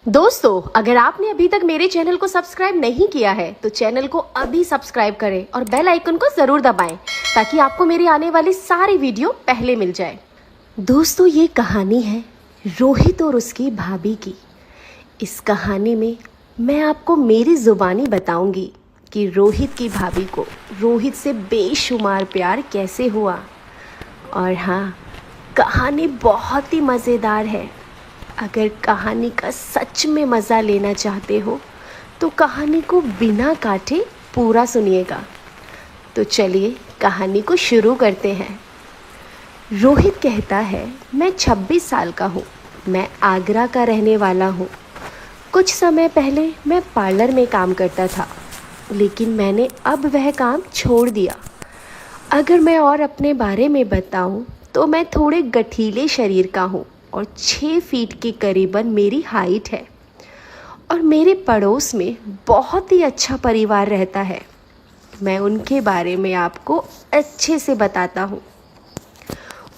दोस्तों, अगर आपने अभी तक मेरे चैनल को सब्सक्राइब नहीं किया है तो चैनल को अभी सब्सक्राइब करें और बेल आइकन को ज़रूर दबाएं ताकि आपको मेरी आने वाली सारी वीडियो पहले मिल जाए। दोस्तों, ये कहानी है रोहित और उसकी भाभी की। इस कहानी में मैं आपको मेरी ज़ुबानी बताऊंगी कि रोहित की भाभी को रोहित से बेशुमार प्यार कैसे हुआ। और हाँ, कहानी बहुत ही मज़ेदार है। अगर कहानी का सच में मज़ा लेना चाहते हो तो कहानी को बिना काटे पूरा सुनिएगा। तो चलिए कहानी को शुरू करते हैं। रोहित कहता है, मैं 26 साल का हूँ, मैं आगरा का रहने वाला हूँ। कुछ समय पहले मैं पार्लर में काम करता था, लेकिन मैंने अब वह काम छोड़ दिया। अगर मैं और अपने बारे में बताऊँ तो मैं थोड़े गठीले शरीर का हूँ और 6 फीट के करीबन मेरी हाइट है। और मेरे पड़ोस में बहुत ही अच्छा परिवार रहता है। मैं उनके बारे में आपको अच्छे से बताता हूँ।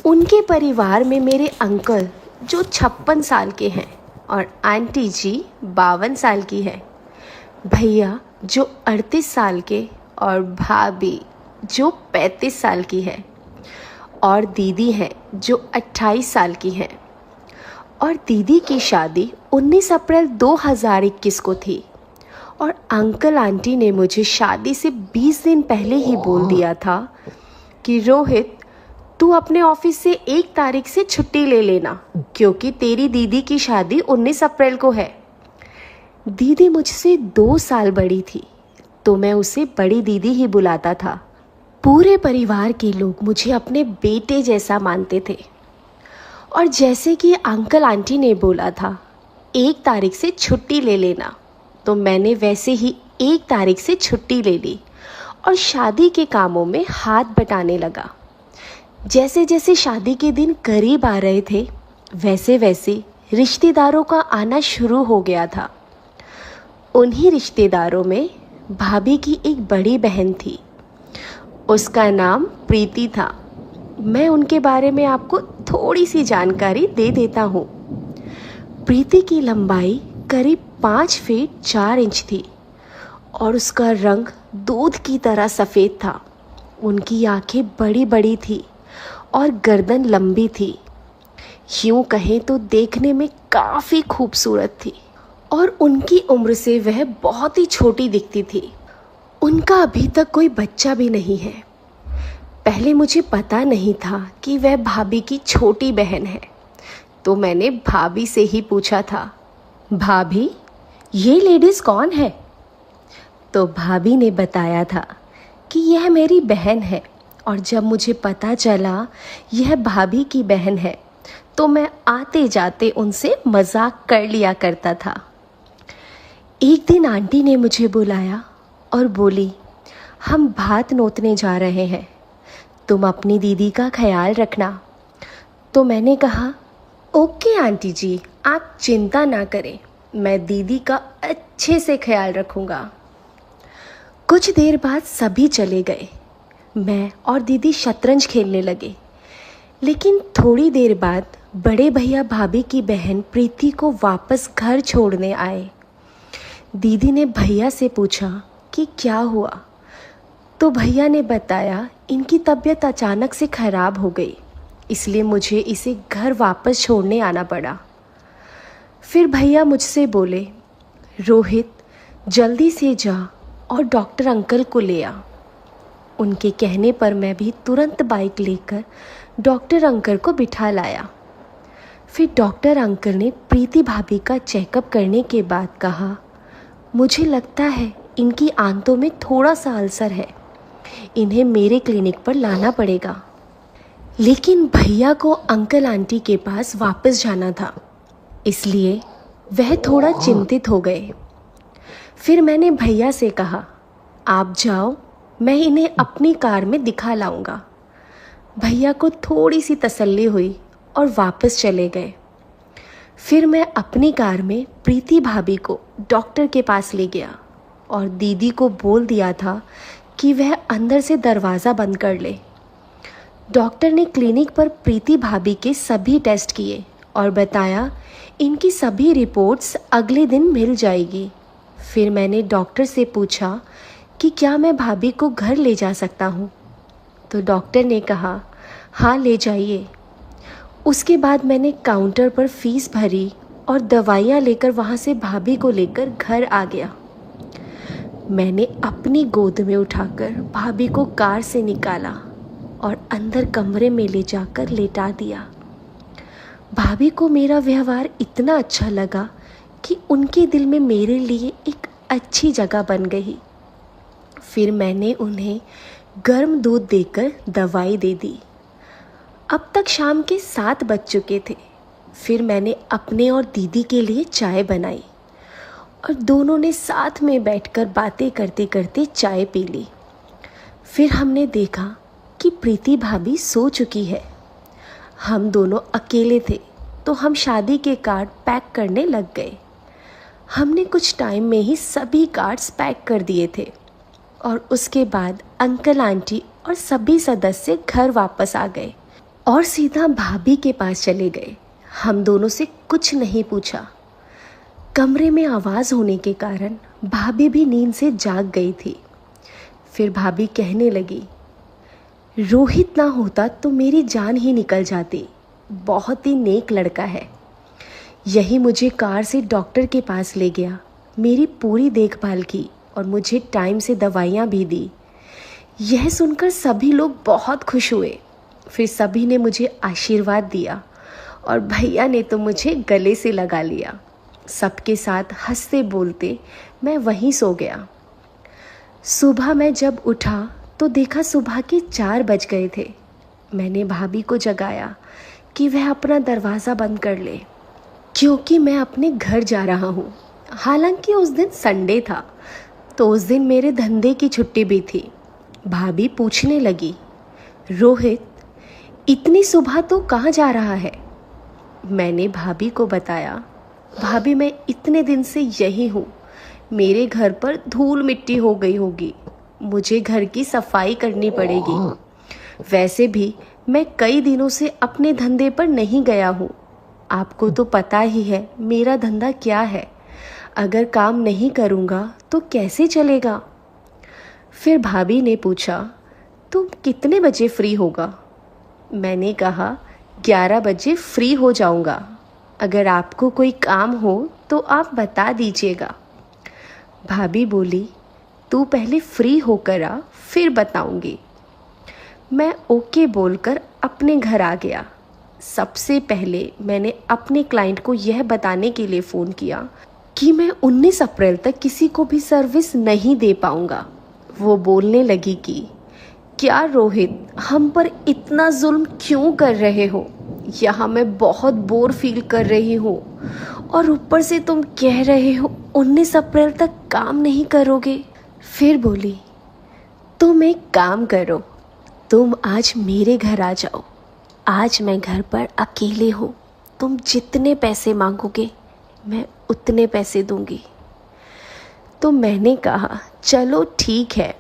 उनके परिवार में मेरे अंकल जो 56 साल के हैं और आंटी जी 52 साल की है, भैया जो 38 साल के और भाभी जो 35 साल की है, और दीदी हैं जो 28 साल की हैं। और दीदी की शादी 19 अप्रैल 2021 को थी। और अंकल आंटी ने मुझे शादी से 20 दिन पहले ही बोल दिया था कि रोहित, तू अपने ऑफिस से 1 तारीख से छुट्टी ले लेना क्योंकि तेरी दीदी की शादी 19 अप्रैल को है। दीदी मुझसे 2 साल बड़ी थी तो मैं उसे बड़ी दीदी ही बुलाता था। पूरे परिवार के लोग मुझे अपने बेटे जैसा मानते थे। और जैसे कि अंकल आंटी ने बोला था 1 तारीख से छुट्टी ले लेना, तो मैंने वैसे ही 1 तारीख से छुट्टी ले ली और शादी के कामों में हाथ बटाने लगा। जैसे जैसे शादी के दिन करीब आ रहे थे वैसे वैसे रिश्तेदारों का आना शुरू हो गया था। उन्हीं रिश्तेदारों में भाभी की एक बड़ी बहन थी। उसका नाम प्रीति था। मैं उनके बारे में आपको थोड़ी सी जानकारी दे देता हूँ। प्रीति की लंबाई करीब 5 फीट 4 इंच थी और उसका रंग दूध की तरह सफ़ेद था। उनकी आंखें बड़ी बड़ी थी और गर्दन लंबी थी। यूँ कहें तो देखने में काफ़ी खूबसूरत थी और उनकी उम्र से वह बहुत ही छोटी दिखती थी। उनका अभी तक कोई बच्चा भी नहीं है। पहले मुझे पता नहीं था कि वह भाभी की छोटी बहन है, तो मैंने भाभी से ही पूछा था, भाभी ये लेडीज़ कौन है? तो भाभी ने बताया था कि यह मेरी बहन है। और जब मुझे पता चला यह भाभी की बहन है तो मैं आते जाते उनसे मजाक कर लिया करता था। एक दिन आंटी ने मुझे बुलाया और बोली, हम भात नोतने जा रहे हैं, तुम अपनी दीदी का ख्याल रखना। तो मैंने कहा, ओके आंटी जी, आप चिंता ना करें, मैं दीदी का अच्छे से ख्याल रखूँगा। कुछ देर बाद सभी चले गए। मैं और दीदी शतरंज खेलने लगे। लेकिन थोड़ी देर बाद बड़े भैया भाभी की बहन प्रीति को वापस घर छोड़ने आए। दीदी ने भैया से पूछा कि क्या हुआ, तो भैया ने बताया इनकी तबीयत अचानक से ख़राब हो गई, इसलिए मुझे इसे घर वापस छोड़ने आना पड़ा। फिर भैया मुझसे बोले, रोहित जल्दी से जा और डॉक्टर अंकल को ले आ। उनके कहने पर मैं भी तुरंत बाइक लेकर डॉक्टर अंकल को बिठा लाया। फिर डॉक्टर अंकल ने प्रीति भाभी का चेकअप करने के बाद कहा, मुझे लगता है इनकी आंतों में थोड़ा सा अल्सर है, इन्हें मेरे क्लिनिक पर लाना पड़ेगा। लेकिन भैया को अंकल आंटी के पास वापस जाना था, इसलिए वह थोड़ा चिंतित हो गए। फिर मैंने भैया से कहा, आप जाओ, मैं इन्हें अपनी कार में दिखा लाऊंगा। भैया को थोड़ी सी तसल्ली हुई और वापस चले गए। फिर मैं अपनी कार में प्रीति भाभी को डॉक्टर के पास ले गया और दीदी को बोल दिया था कि वह अंदर से दरवाज़ा बंद कर ले। डॉक्टर ने क्लिनिक पर प्रीति भाभी के सभी टेस्ट किए और बताया इनकी सभी रिपोर्ट्स अगले दिन मिल जाएगी। फिर मैंने डॉक्टर से पूछा कि क्या मैं भाभी को घर ले जा सकता हूँ, तो डॉक्टर ने कहा हाँ ले जाइए। उसके बाद मैंने काउंटर पर फीस भरी और दवाइयाँ लेकर वहाँ से भाभी को लेकर घर आ गया। मैंने अपनी गोद में उठाकर भाभी को कार से निकाला और अंदर कमरे में ले जाकर लेटा दिया। भाभी को मेरा व्यवहार इतना अच्छा लगा कि उनके दिल में मेरे लिए एक अच्छी जगह बन गई। फिर मैंने उन्हें गर्म दूध देकर दवाई दे दी। अब तक शाम के 7 बज चुके थे। फिर मैंने अपने और दीदी के लिए चाय बनाई और दोनों ने साथ में बैठकर बातें करते करते चाय पी ली। फिर हमने देखा कि प्रीति भाभी सो चुकी है। हम दोनों अकेले थे तो हम शादी के कार्ड पैक करने लग गए। हमने कुछ टाइम में ही सभी कार्ड्स पैक कर दिए थे और उसके बाद अंकल आंटी और सभी सदस्य घर वापस आ गए और सीधा भाभी के पास चले गए। हम दोनों से कुछ नहीं पूछा। कमरे में आवाज़ होने के कारण भाभी भी नींद से जाग गई थी। फिर भाभी कहने लगी, रोहित ना होता तो मेरी जान ही निकल जाती। बहुत ही नेक लड़का है। यही मुझे कार से डॉक्टर के पास ले गया, मेरी पूरी देखभाल की और मुझे टाइम से दवाइयाँ भी दी। यह सुनकर सभी लोग बहुत खुश हुए। फिर सभी ने मुझे आशीर्वाद दिया और भैया ने तो मुझे गले से लगा लिया। सबके साथ हंसते बोलते मैं वहीं सो गया। सुबह मैं जब उठा तो देखा सुबह के 4 बज गए थे। मैंने भाभी को जगाया कि वह अपना दरवाज़ा बंद कर ले, क्योंकि मैं अपने घर जा रहा हूँ। हालांकि उस दिन संडे था तो उस दिन मेरे धंधे की छुट्टी भी थी। भाभी पूछने लगी, रोहित इतनी सुबह तो कहाँ जा रहा है? मैंने भाभी को बताया, भाभी मैं इतने दिन से यही हूँ, मेरे घर पर धूल मिट्टी हो गई होगी, मुझे घर की सफाई करनी पड़ेगी। वैसे भी मैं कई दिनों से अपने धंधे पर नहीं गया हूँ। आपको तो पता ही है मेरा धंधा क्या है। अगर काम नहीं करूँगा तो कैसे चलेगा? फिर भाभी ने पूछा, तुम कितने बजे फ्री होगा? मैंने कहा 11 बजे फ्री हो जाऊँगा। अगर आपको कोई काम हो तो आप बता दीजिएगा। भाभी बोली, तू पहले फ्री होकर आ, फिर बताऊँगी। मैं ओके बोलकर अपने घर आ गया। सबसे पहले मैंने अपने क्लाइंट को यह बताने के लिए फ़ोन किया कि मैं 19 अप्रैल तक किसी को भी सर्विस नहीं दे पाऊँगा। वो बोलने लगी कि क्या रोहित, हम पर इतना जुल्म क्यों कर रहे हो? यहाँ मैं बहुत बोर फील कर रही हूँ और ऊपर से तुम कह रहे हो 19 अप्रैल तक काम नहीं करोगे। फिर बोली, तुम एक काम करो, तुम आज मेरे घर आ जाओ। आज मैं घर पर अकेले हूँ। तुम जितने पैसे मांगोगे मैं उतने पैसे दूंगी। तो मैंने कहा, चलो ठीक है,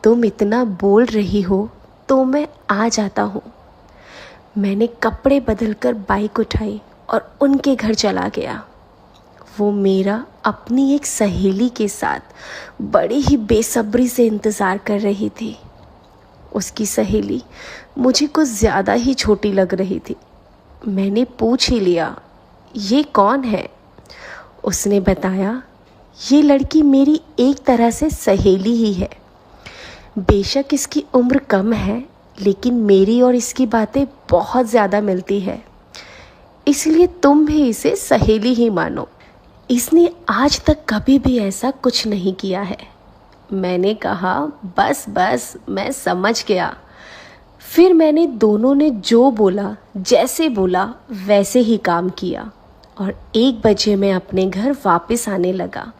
तुम इतना बोल रही हो तो मैं आ जाता हूँ। मैंने कपड़े बदलकर बाइक उठाई और उनके घर चला गया। वो मेरा अपनी एक सहेली के साथ बड़ी ही बेसब्री से इंतज़ार कर रही थी। उसकी सहेली मुझे कुछ ज़्यादा ही छोटी लग रही थी। मैंने पूछ ही लिया, ये कौन है? उसने बताया, ये लड़की मेरी एक तरह से सहेली ही है। बेशक इसकी उम्र कम है, लेकिन मेरी और इसकी बातें बहुत ज़्यादा मिलती है, इसलिए तुम भी इसे सहेली ही मानो। इसने आज तक कभी भी ऐसा कुछ नहीं किया है। मैंने कहा, बस बस मैं समझ गया। फिर मैंने दोनों ने जो बोला, जैसे बोला वैसे ही काम किया और 1 बजे मैं अपने घर वापस आने लगा।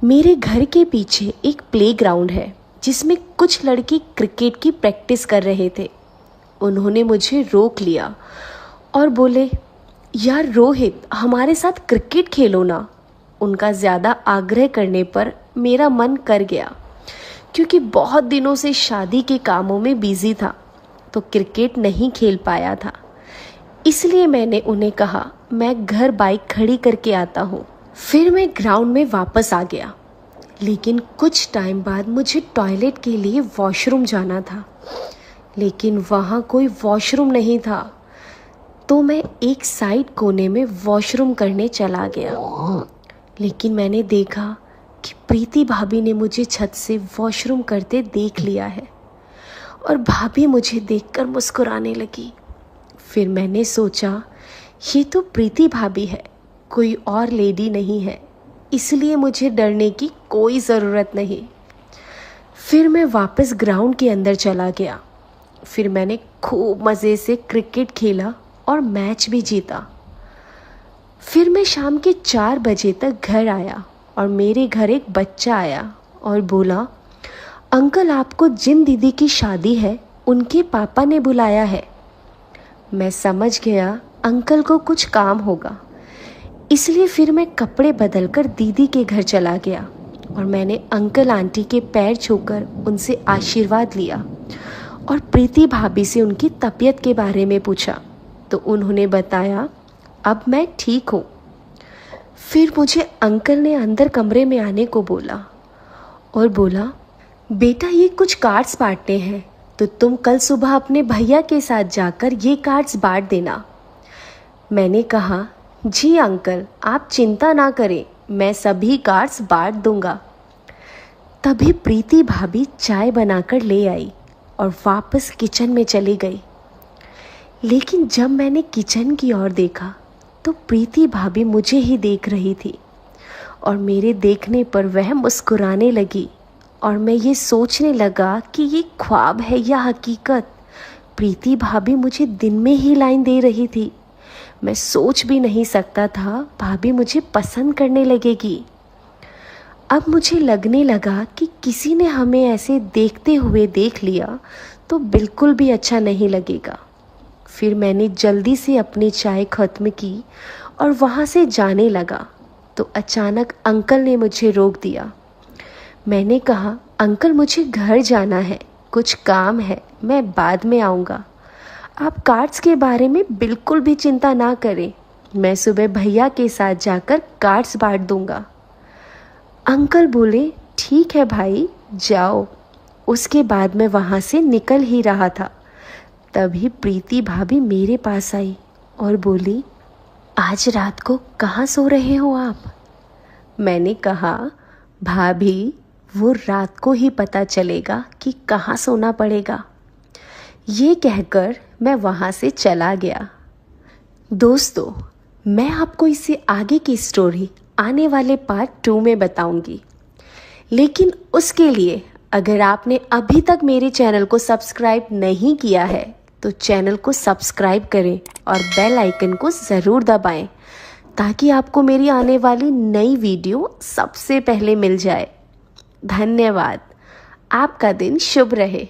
मेरे घर के पीछे एक प्लेग्राउंड है जिसमें कुछ लड़के क्रिकेट की प्रैक्टिस कर रहे थे। उन्होंने मुझे रोक लिया और बोले, यार रोहित, हमारे साथ क्रिकेट खेलो ना। उनका ज़्यादा आग्रह करने पर मेरा मन कर गया, क्योंकि बहुत दिनों से शादी के कामों में बिजी था तो क्रिकेट नहीं खेल पाया था। इसलिए मैंने उन्हें कहा मैं घर बाइक खड़ी करके आता हूँ। फिर मैं ग्राउंड में वापस आ गया, लेकिन कुछ टाइम बाद मुझे टॉयलेट के लिए वॉशरूम जाना था, लेकिन वहाँ कोई वॉशरूम नहीं था। तो मैं एक साइड कोने में वॉशरूम करने चला गया, लेकिन मैंने देखा कि प्रीति भाभी ने मुझे छत से वॉशरूम करते देख लिया है और भाभी मुझे देखकर मुस्कुराने लगी। फिर मैंने सोचा ये तो प्रीति भाभी है, कोई और लेडी नहीं है, इसलिए मुझे डरने की कोई ज़रूरत नहीं। फिर मैं वापस ग्राउंड के अंदर चला गया। फिर मैंने खूब मज़े से क्रिकेट खेला और मैच भी जीता। फिर मैं शाम के 4 बजे तक घर आया और मेरे घर एक बच्चा आया और बोला, अंकल आपको जिन दीदी की शादी है उनके पापा ने बुलाया है। मैं समझ गया अंकल को कुछ काम होगा, इसलिए फिर मैं कपड़े बदलकर दीदी के घर चला गया और मैंने अंकल आंटी के पैर छूकर उनसे आशीर्वाद लिया और प्रीति भाभी से उनकी तबीयत के बारे में पूछा तो उन्होंने बताया अब मैं ठीक हूँ। फिर मुझे अंकल ने अंदर कमरे में आने को बोला और बोला, बेटा ये कुछ कार्ड्स बांटने हैं, तो तुम कल सुबह अपने भैया के साथ जाकर ये कार्ड्स बांट देना। मैंने कहा, जी अंकल आप चिंता ना करें, मैं सभी कार्ड्स बांट दूंगा। तभी प्रीति भाभी चाय बनाकर ले आई और वापस किचन में चली गई। लेकिन जब मैंने किचन की ओर देखा तो प्रीति भाभी मुझे ही देख रही थी और मेरे देखने पर वह मुस्कुराने लगी और मैं ये सोचने लगा कि ये ख्वाब है या हकीकत। प्रीति भाभी मुझे दिन में ही लाइन दे रही थी। मैं सोच भी नहीं सकता था भाभी मुझे पसंद करने लगेगी। अब मुझे लगने लगा कि किसी ने हमें ऐसे देखते हुए देख लिया तो बिल्कुल भी अच्छा नहीं लगेगा। फिर मैंने जल्दी से अपनी चाय ख़त्म की और वहाँ से जाने लगा तो अचानक अंकल ने मुझे रोक दिया। मैंने कहा, अंकल मुझे घर जाना है, कुछ काम है, मैं बाद में आऊँगा। आप कार्ड्स के बारे में बिल्कुल भी चिंता ना करें, मैं सुबह भैया के साथ जाकर कार्ड्स बांट दूंगा। अंकल बोले, ठीक है भाई जाओ। उसके बाद मैं वहाँ से निकल ही रहा था, तभी प्रीति भाभी मेरे पास आई और बोली, आज रात को कहाँ सो रहे हो आप? मैंने कहा, भाभी वो रात को ही पता चलेगा कि कहाँ सोना पड़ेगा। ये कहकर मैं वहाँ से चला गया। दोस्तों, मैं आपको इससे आगे की स्टोरी आने वाले पार्ट 2 में बताऊंगी, लेकिन उसके लिए अगर आपने अभी तक मेरे चैनल को सब्सक्राइब नहीं किया है तो चैनल को सब्सक्राइब करें और बेल आइकन को ज़रूर दबाएं ताकि आपको मेरी आने वाली नई वीडियो सबसे पहले मिल जाए। धन्यवाद। आपका दिन शुभ रहे।